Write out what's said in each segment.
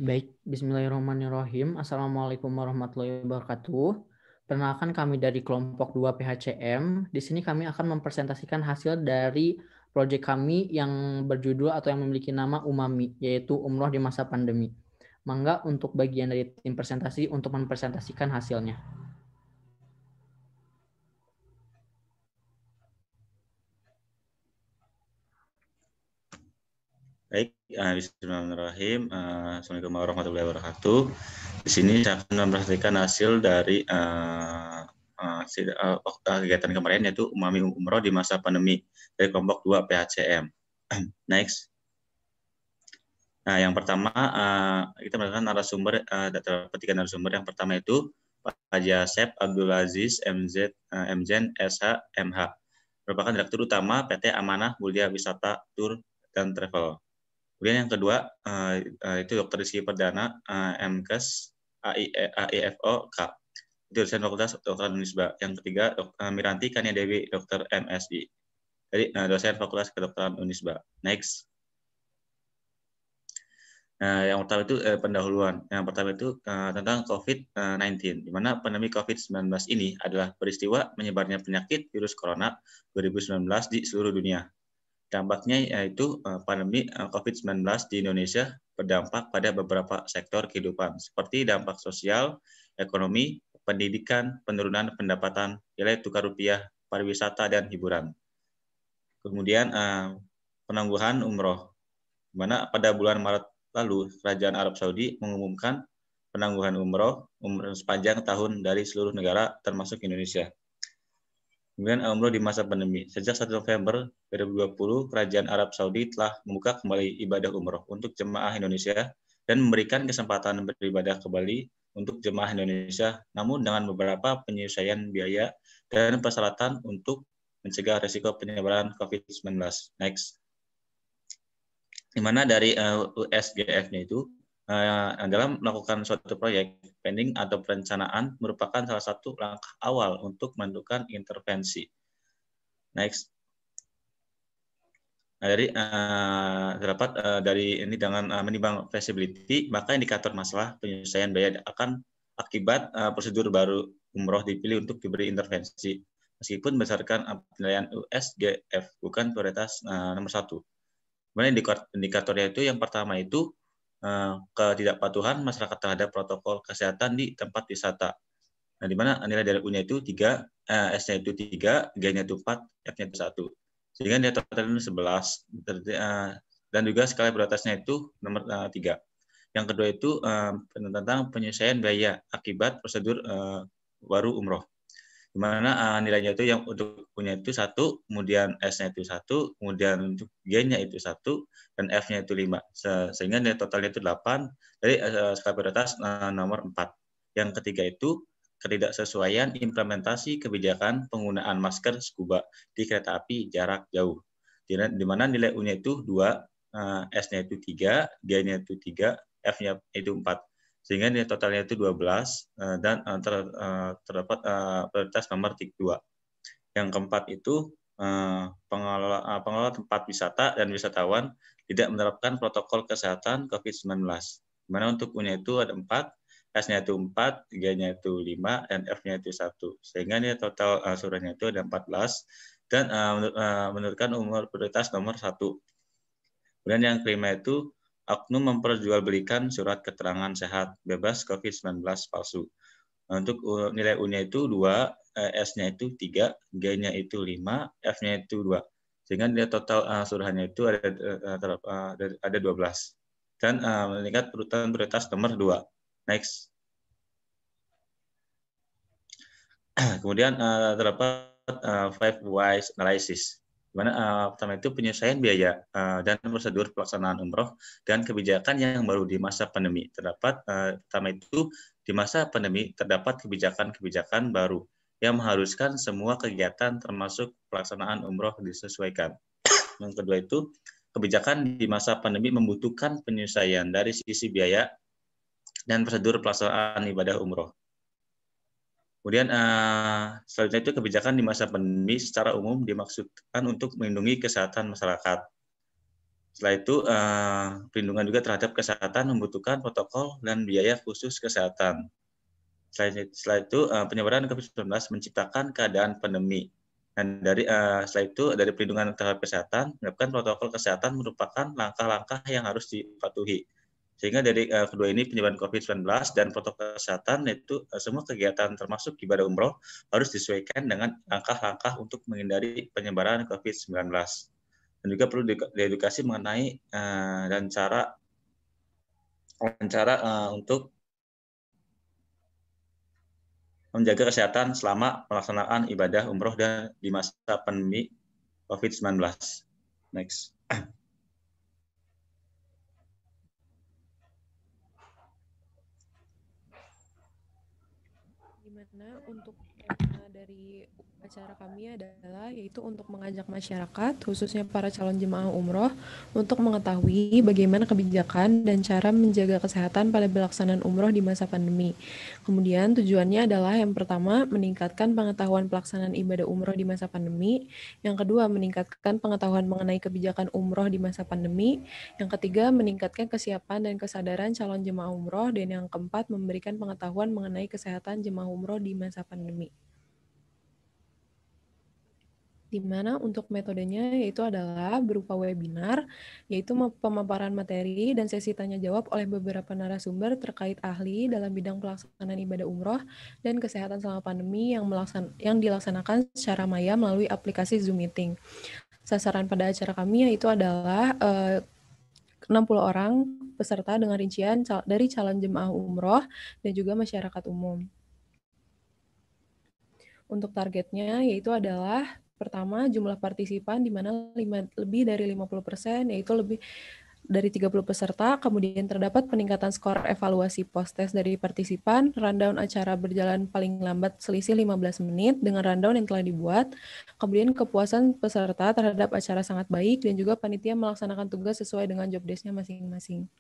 Baik, bismillahirrahmanirrahim. Assalamualaikum warahmatullahi wabarakatuh. Perkenalkan kami dari kelompok 2 PHCM. Di sini kami akan mempresentasikan hasil dari proyek kami yang berjudul atau yang memiliki nama Umami, yaitu Umroh di Masa Pandemi. Mangga untuk bagian dari tim presentasi untuk mempresentasikan hasilnya. Baik, bismillahirrahmanirrahim. Assalamualaikum warahmatullahi wabarakatuh. Di sini saya akan mempresentasikan hasil dari kegiatan kemarin, yaitu Umami Umroh di masa pandemi dari kelompok 2 PHCM. Next. Nah, yang pertama kita menggunakan narasumber, terdapat 3 narasumber. Yang pertama itu Pak Haji Asep Abdul Aziz MZen SH MH, merupakan Direktur Utama PT Amanah Mulia Wisata Tour dan Travel. Kemudian yang kedua itu Dr. Rizky Perdana, MKes AIFO K, itu dosen Fakultas Kedokteran Unisba. Yang ketiga Miranti Kania Dewi, Dr. MSI, jadi dosen Fakultas Kedokteran Unisba. Next. Yang pertama itu pendahuluan. Yang pertama itu tentang COVID-19, di mana pandemi COVID-19 ini adalah peristiwa menyebarnya penyakit virus corona 2019 di seluruh dunia. Dampaknya yaitu pandemi COVID-19 di Indonesia berdampak pada beberapa sektor kehidupan, seperti dampak sosial, ekonomi, pendidikan, penurunan pendapatan, nilai tukar rupiah, pariwisata, dan hiburan. Kemudian penangguhan umroh, di mana pada bulan Maret lalu Kerajaan Arab Saudi mengumumkan penangguhan umroh sepanjang tahun dari seluruh negara termasuk Indonesia. Kemudian umroh di masa pandemi. Sejak 1 November 2020, Kerajaan Arab Saudi telah membuka kembali ibadah umroh untuk jemaah Indonesia dan memberikan kesempatan beribadah kembali untuk jemaah Indonesia, namun dengan beberapa penyesuaian biaya dan persyaratan untuk mencegah risiko penyebaran COVID-19. Next. Di mana dari USGF-nya itu dalam melakukan suatu proyek, planning atau perencanaan merupakan salah satu langkah awal untuk menentukan intervensi. Next. Nah, terdapat dari ini dengan menimbang feasibility, maka indikator masalah penyelesaian biaya akan akibat prosedur baru umroh dipilih untuk diberi intervensi, meskipun berdasarkan penilaian USGF, bukan prioritas nomor 1. Kemudian indikatornya itu yang pertama itu ketidakpatuhan masyarakat terhadap protokol kesehatan di tempat wisata. Nah, di mana nilai dari U-nya itu 3, S-nya itu 3, G-nya itu 4, F-nya itu 1. Sehingga nilai total itu 11. Dan juga skala prioritasnya itu nomor 3. Yang kedua itu tentang penyesuaian biaya akibat prosedur baru umroh. Di mana nilainya itu yang untuk U-nya itu 1, kemudian S-nya itu 1, kemudian untuk G-nya itu 1, dan F-nya itu 5. Sehingga nilai totalnya itu 8 dari skala prioritas nomor 4. Yang ketiga itu ketidaksesuaian implementasi kebijakan penggunaan masker scuba di kereta api jarak jauh. Di mana nilai U-nya itu 2, S-nya itu 3, G-nya itu 3, F-nya itu 4. Sehingga nilai totalnya itu 12 dan terdapat prioritas nomor 2. Yang keempat itu pengelola tempat wisata dan wisatawan tidak menerapkan protokol kesehatan COVID-19. Di mana untuk U-nya itu ada 4, S-nya itu 4, G-nya itu 5, dan F-nya itu 1. Sehingga nilai total seluruhnya itu ada 14 dan menurunkan umur prioritas nomor 1. Kemudian yang kelima itu oknum memperjualbelikan surat keterangan sehat bebas COVID-19 palsu. Untuk nilai U-nya itu 2, S-nya itu 3, G-nya itu 5, F-nya itu 2. Sehingga nilai total seluruhannya itu ada 12. Dan meningkat urutan prioritas nomor 2. Next. Kemudian terdapat 5 whys analysis. Di mana pertama itu penyesuaian biaya dan prosedur pelaksanaan umroh dan kebijakan yang baru di masa pandemi. Terdapat pertama itu di masa pandemi terdapat kebijakan-kebijakan baru yang mengharuskan semua kegiatan termasuk pelaksanaan umroh disesuaikan. Yang kedua itu kebijakan di masa pandemi membutuhkan penyesuaian dari sisi biaya dan prosedur pelaksanaan ibadah umroh. Kemudian selanjutnya itu kebijakan di masa pandemi secara umum dimaksudkan untuk melindungi kesehatan masyarakat. Setelah itu, perlindungan juga terhadap kesehatan membutuhkan protokol dan biaya khusus kesehatan. Setelah itu, penyebaran COVID-19 menciptakan keadaan pandemi. Dan setelah itu, dari perlindungan terhadap kesehatan, menerapkan protokol kesehatan merupakan langkah-langkah yang harus dipatuhi. Sehingga dari kedua ini, penyebaran COVID-19 dan protokol kesehatan, yaitu semua kegiatan termasuk ibadah umroh, harus disesuaikan dengan langkah-langkah untuk menghindari penyebaran COVID-19. Dan juga perlu diedukasi mengenai dan cara untuk menjaga kesehatan selama pelaksanaan ibadah umroh dan di masa pandemi COVID-19. Next. Dimana untuk tema dari acara kami adalah yaitu untuk mengajak masyarakat, khususnya para calon jemaah umroh, untuk mengetahui bagaimana kebijakan dan cara menjaga kesehatan pada pelaksanaan umroh di masa pandemi. Kemudian tujuannya adalah yang pertama, meningkatkan pengetahuan pelaksanaan ibadah umroh di masa pandemi. Yang kedua, meningkatkan pengetahuan mengenai kebijakan umroh di masa pandemi. Yang ketiga, meningkatkan kesiapan dan kesadaran calon jemaah umroh. Dan yang keempat, memberikan pengetahuan mengenai kesehatan jemaah umroh di masa pandemi. Di mana untuk metodenya yaitu adalah berupa webinar, yaitu pemaparan materi dan sesi tanya jawab oleh beberapa narasumber terkait ahli dalam bidang pelaksanaan ibadah umroh dan kesehatan selama pandemi yang dilaksanakan secara maya melalui aplikasi Zoom Meeting. Sasaran pada acara kami yaitu adalah 60 orang peserta dengan rincian dari calon jemaah umroh dan juga masyarakat umum. Untuk targetnya yaitu adalah pertama, jumlah partisipan di mana lebih dari 50%, yaitu lebih dari 30 peserta, kemudian terdapat peningkatan skor evaluasi post-test dari partisipan, rundown acara berjalan paling lambat selisih 15 menit dengan rundown yang telah dibuat, kemudian kepuasan peserta terhadap acara sangat baik, dan juga panitia melaksanakan tugas sesuai dengan job desk-nya masing-masing.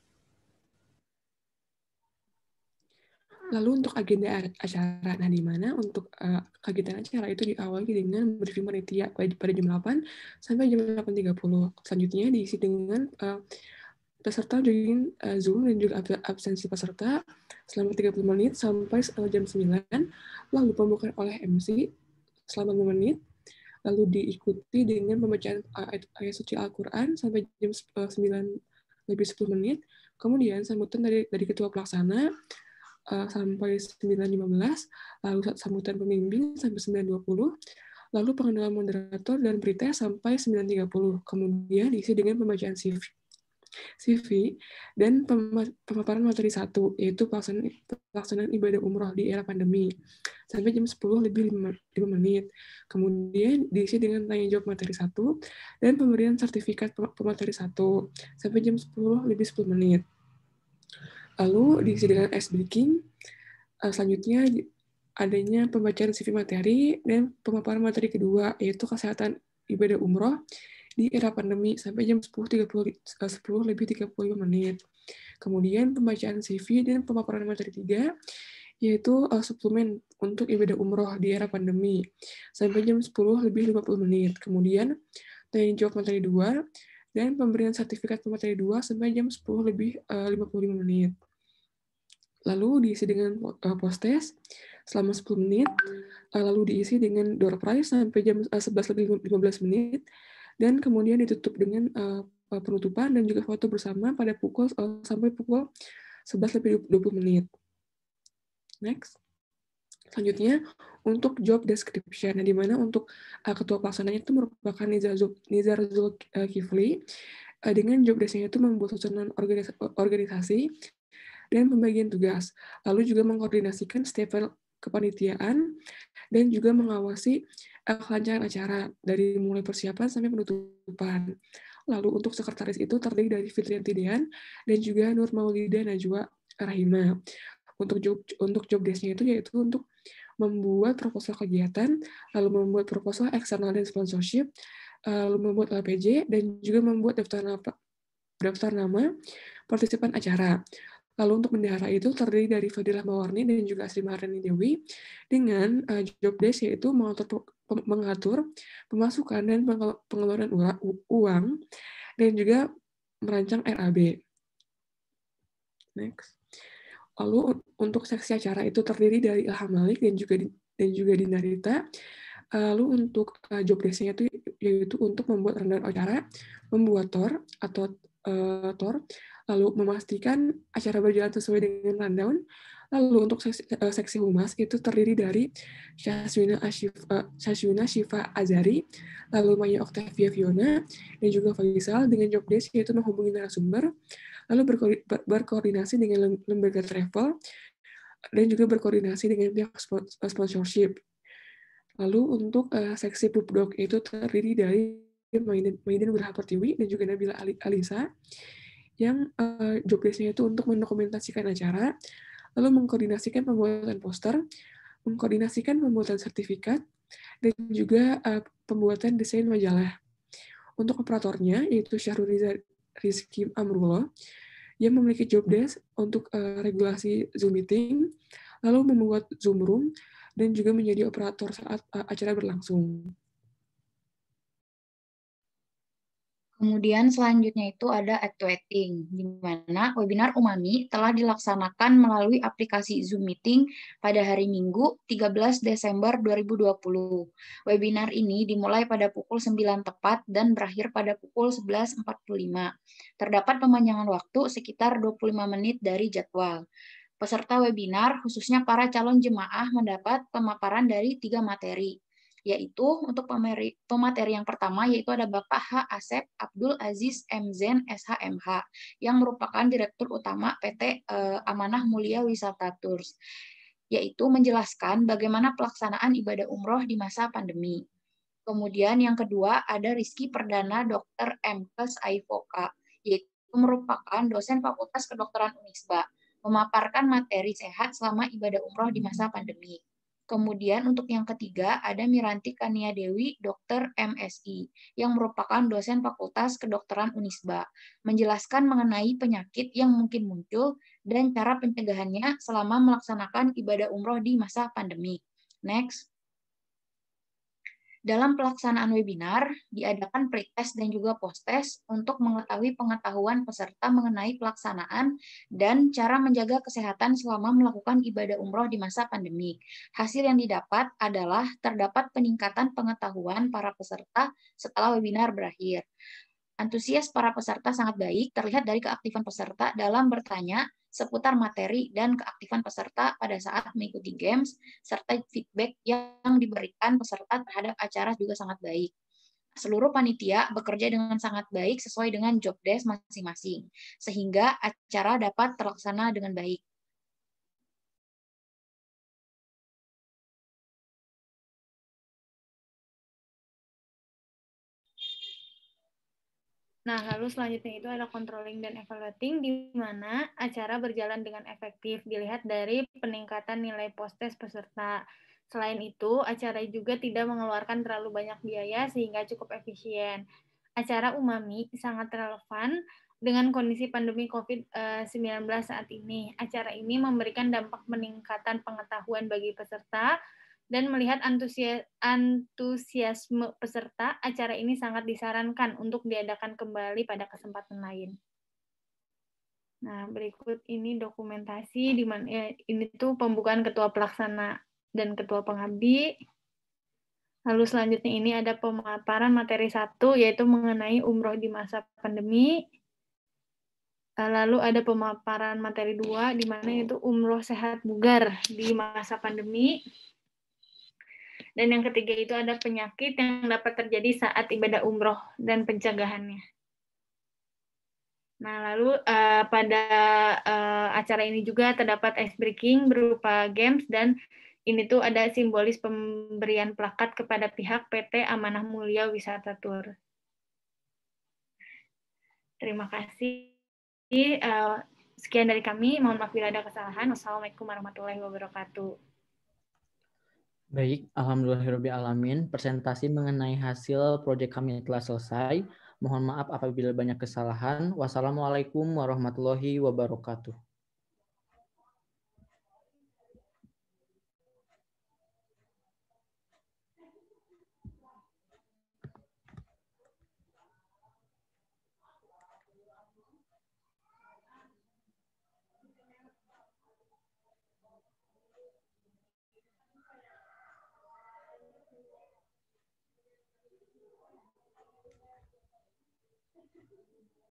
Lalu untuk agenda acara, nah di mana untuk kegiatan acara itu diawali dengan briefing panitia pada jam 8 sampai jam 8.30. Selanjutnya diisi dengan peserta join Zoom dan juga absensi peserta selama 30 menit sampai jam 9, lalu pembukaan oleh MC selama 5 menit, lalu diikuti dengan pembacaan ayat suci Al-Quran sampai jam 9 lebih 10 menit, kemudian sambutan dari ketua pelaksana sampai 9.15, lalu sambutan pembimbing sampai 9.20, lalu pengenalan moderator dan pretest sampai 9.30, kemudian diisi dengan pembacaan CV dan pemaparan materi 1, yaitu pelaksanaan ibadah umroh di era pandemi, sampai jam 10 lebih 5 menit. Kemudian diisi dengan tanya jawab materi 1 dan pemberian sertifikat pemateri 1, sampai jam 10 lebih 10 menit. Lalu diisi dengan ice breaking. Selanjutnya adanya pembacaan CV materi dan pemaparan materi kedua, yaitu kesehatan ibadah umroh di era pandemi sampai jam 10 lebih 35 menit. Kemudian pembacaan CV dan pemaparan materi 3, yaitu suplemen untuk ibadah umroh di era pandemi sampai jam 10 lebih 50 menit. Kemudian tanya jawab materi 2 dan pemberian sertifikat pemateri 2 sampai jam 10 lebih 55 menit. Lalu diisi dengan post-test selama 10 menit, lalu diisi dengan door prize sampai jam 11 lebih 15 menit, dan kemudian ditutup dengan penutupan dan juga foto bersama pada sampai pukul 11 lebih 20 menit. Next. Selanjutnya, untuk job description, di mana untuk ketua pelaksananya itu merupakan Nizar Zulkifli, dengan job desk-nya itu membuat susunan organisasi dan pembagian tugas, lalu juga mengkoordinasikan setiap kepanitiaan dan juga mengawasi kelancaran acara dari mulai persiapan sampai penutupan. Lalu untuk sekretaris itu terdiri dari Fitrianti Dean dan juga Nur Maulida Najwa Rahima. Untuk job desk-nya itu yaitu untuk membuat proposal kegiatan, lalu membuat proposal eksternal dan sponsorship, lalu membuat LPJ dan juga membuat daftar nama partisipan acara. Lalu untuk bendahara itu terdiri dari Fadilah Mawarni dan juga Sri Maharani Dewi dengan job desk yaitu mengatur pemasukan dan pengeluaran uang dan juga merancang RAB. Next. Lalu untuk seksi acara itu terdiri dari Ilham Malik dan juga Dinarita. Lalu untuk job desk-nya itu yaitu untuk membuat rundown acara, membuat TOR atau TOR, lalu memastikan acara berjalan sesuai dengan rundown. Lalu untuk seksi humas itu terdiri dari Syaswina Syifa Azari, lalu Maya Octavia Fiona, dan juga Faisal dengan job desk yaitu menghubungi narasumber, lalu berkoordinasi dengan lembaga travel, dan juga berkoordinasi dengan pihak sponsorship. Lalu untuk seksi Pupdok itu terdiri dari Maiden Guraha Pertiwi dan juga Nabila Alisa, yang job desk-nya itu untuk mendokumentasikan acara, lalu mengkoordinasikan pembuatan poster, mengkoordinasikan pembuatan sertifikat, dan juga pembuatan desain majalah. Untuk operatornya yaitu Syahrul Rizky Amrullah, yang memiliki job desk untuk regulasi Zoom meeting, lalu membuat Zoom room, dan juga menjadi operator saat acara berlangsung. Kemudian selanjutnya itu ada Actuating, di mana webinar Umami telah dilaksanakan melalui aplikasi Zoom Meeting pada hari Minggu 13 Desember 2020. Webinar ini dimulai pada pukul 9 tepat dan berakhir pada pukul 11.45. Terdapat pemanjangan waktu sekitar 25 menit dari jadwal. Peserta webinar, khususnya para calon jemaah, mendapat pemaparan dari 3 materi, yaitu untuk pemateri yang pertama yaitu ada Bapak H. Asep Abdul Aziz MZen SHMH yang merupakan Direktur Utama PT Amanah Mulia Wisata Tours, yaitu menjelaskan bagaimana pelaksanaan ibadah umroh di masa pandemi. Kemudian yang kedua ada Rizky Perdana Dr. Mkes Aifoka, yaitu merupakan dosen Fakultas Kedokteran Unisba, memaparkan materi sehat selama ibadah umroh di masa pandemi. Kemudian untuk yang ketiga ada Miranti Kania Dewi, Dr. MSI, yang merupakan dosen Fakultas Kedokteran Unisba, menjelaskan mengenai penyakit yang mungkin muncul dan cara pencegahannya selama melaksanakan ibadah umroh di masa pandemi. Next. Dalam pelaksanaan webinar, diadakan pretest dan juga post-test untuk mengetahui pengetahuan peserta mengenai pelaksanaan dan cara menjaga kesehatan selama melakukan ibadah umroh di masa pandemi. Hasil yang didapat adalah terdapat peningkatan pengetahuan para peserta setelah webinar berakhir. Antusias para peserta sangat baik, terlihat dari keaktifan peserta dalam bertanya seputar materi dan keaktifan peserta pada saat mengikuti games, serta feedback yang diberikan peserta terhadap acara juga sangat baik. Seluruh panitia bekerja dengan sangat baik sesuai dengan job desk masing-masing, sehingga acara dapat terlaksana dengan baik. Nah, lalu selanjutnya itu ada controlling dan evaluating, di mana acara berjalan dengan efektif, dilihat dari peningkatan nilai post-test peserta. Selain itu, acara juga tidak mengeluarkan terlalu banyak biaya sehingga cukup efisien. Acara Umami sangat relevan dengan kondisi pandemi COVID-19 saat ini. Acara ini memberikan dampak peningkatan pengetahuan bagi peserta, dan melihat antusiasme peserta, acara ini sangat disarankan untuk diadakan kembali pada kesempatan lain. Nah, berikut ini dokumentasi di mana ini tuh pembukaan ketua pelaksana dan ketua pengabdi. Lalu selanjutnya ini ada pemaparan materi 1 yaitu mengenai umroh di masa pandemi. Lalu ada pemaparan materi 2 di mana itu umroh sehat bugar di masa pandemi. Dan yang ketiga itu ada penyakit yang dapat terjadi saat ibadah umroh dan pencegahannya. Nah, lalu pada acara ini juga terdapat ice breaking berupa games, dan ini tuh ada simbolis pemberian plakat kepada pihak PT Amanah Mulia Wisata Tour. Terima kasih. Sekian dari kami. Mohon maaf bila ada kesalahan. Wassalamualaikum warahmatullahi wabarakatuh. Baik, alhamdulillahirrahmanirrahim. Presentasi mengenai hasil proyek kami telah selesai. Mohon maaf apabila banyak kesalahan. Wassalamualaikum warahmatullahi wabarakatuh.